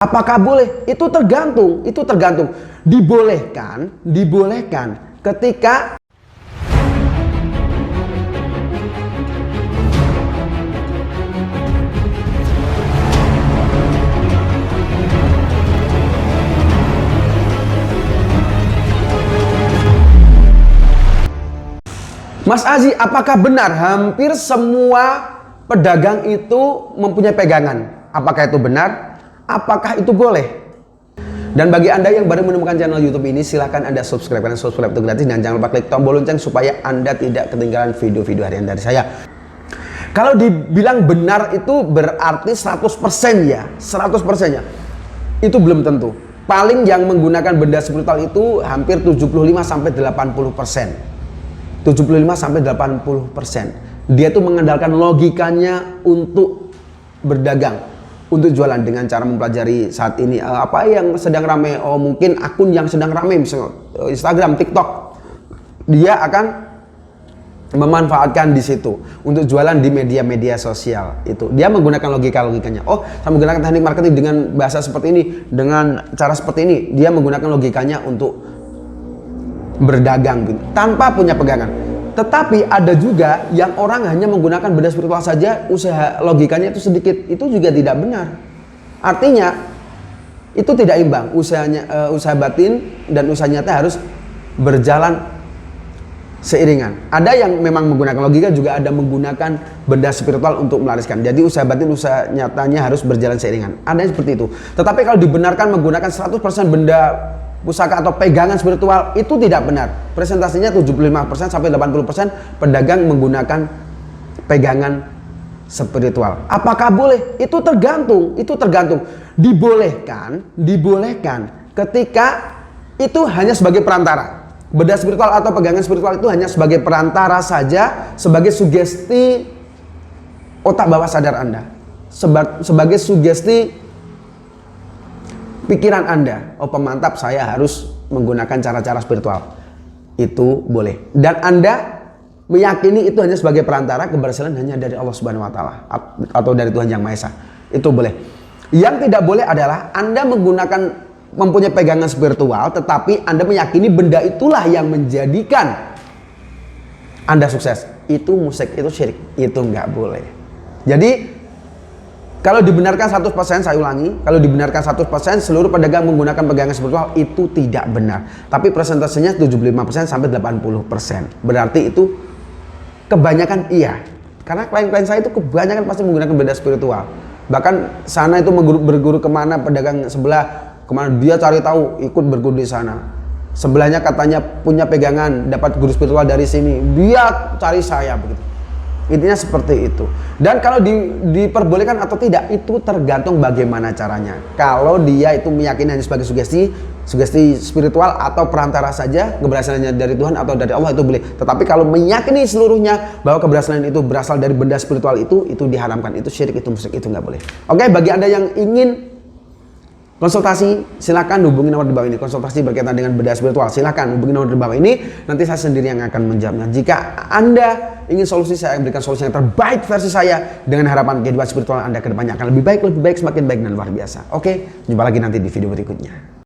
Apakah boleh? Itu tergantung, itu tergantung. Dibolehkan ketika Mas Aziz, apakah benar hampir semua pedagang itu mempunyai pegangan? Apakah itu benar? Apakah itu boleh? Dan bagi Anda yang baru menemukan channel YouTube ini, silahkan Anda subscribe, karena subscribe itu gratis, dan jangan lupa klik tombol lonceng supaya Anda tidak ketinggalan video-video harian dari saya. Kalau dibilang benar itu berarti 100% ya, 100% ya. Itu belum tentu. Paling yang menggunakan benda spiritual itu hampir 75-80%. 75-80%. Dia tuh mengandalkan logikanya untuk berdagang, untuk jualan dengan cara mempelajari saat ini apa yang sedang rame. Oh, mungkin akun yang sedang rame, misalnya Instagram, TikTok, dia akan memanfaatkan di situ untuk jualan di media-media sosial. Itu dia menggunakan logikanya. Oh, saya menggunakan teknik marketing dengan bahasa seperti ini, dengan cara seperti ini. Dia menggunakan logikanya untuk berdagang gitu, tanpa punya pegangan. Tetapi ada juga yang orang hanya menggunakan benda spiritual saja, usaha logikanya itu sedikit, itu juga tidak benar. Artinya itu tidak imbang. Usaha batin dan usaha nyata harus berjalan seiringan. Ada yang memang menggunakan logika, juga ada menggunakan benda spiritual untuk melariskan. Jadi usaha batin, usaha nyatanya harus berjalan seiringan. Ada yang seperti itu. Tetapi kalau dibenarkan menggunakan 100% benda pusaka atau pegangan spiritual, itu tidak benar. Presentasinya 75-80% pedagang menggunakan pegangan spiritual. Apakah boleh? Itu tergantung, itu tergantung. Dibolehkan ketika itu hanya sebagai perantara. Benda spiritual atau pegangan spiritual itu hanya sebagai perantara saja, sebagai sugesti otak bawah sadar Anda, sebagai sugesti pikiran Anda. Oh, pemantap, saya harus menggunakan cara-cara spiritual. Itu boleh. Dan Anda meyakini itu hanya sebagai perantara, keberhasilan hanya dari Allah Subhanahu wa Ta'ala atau dari Tuhan Yang Maha Esa. Itu boleh. Yang tidak boleh adalah Anda mempunyai pegangan spiritual, tetapi Anda meyakini benda itulah yang menjadikan Anda sukses. Itu musyrik, itu syirik. Itu nggak boleh. Jadi kalau dibenarkan 100%, saya ulangi, kalau dibenarkan 100% seluruh pedagang menggunakan pegangan spiritual, itu tidak benar. Tapi presentasinya 75-80%. Berarti itu kebanyakan iya. Karena klien-klien saya itu kebanyakan pasti menggunakan benda spiritual. Bahkan sana itu berguru kemana, pedagang sebelah kemana, dia cari tahu, ikut berguru di sana. Sebelahnya katanya punya pegangan, dapat guru spiritual dari sini, dia cari saya begitu. Intinya seperti itu. Dan kalau diperbolehkan atau tidak, itu tergantung bagaimana caranya. Kalau dia itu meyakini hanya sebagai sugesti spiritual atau perantara saja, keberhasilannya dari Tuhan atau dari Allah, itu boleh. Tetapi kalau meyakini seluruhnya bahwa keberhasilan itu berasal dari benda spiritual, itu diharamkan. Itu syirik, itu musyrik, itu nggak boleh. Oke, bagi Anda yang ingin konsultasi, silakan hubungi nomor di bawah ini. Konsultasi berkaitan dengan benda spiritual, silakan hubungi nomor di bawah ini. Nanti saya sendiri yang akan menjawabnya. Jika Anda ingin solusi, saya berikan solusi yang terbaik versi saya, dengan harapan kehidupan spiritual Anda ke depannya akan lebih baik, semakin baik dan luar biasa. Oke, jumpa lagi nanti di video berikutnya.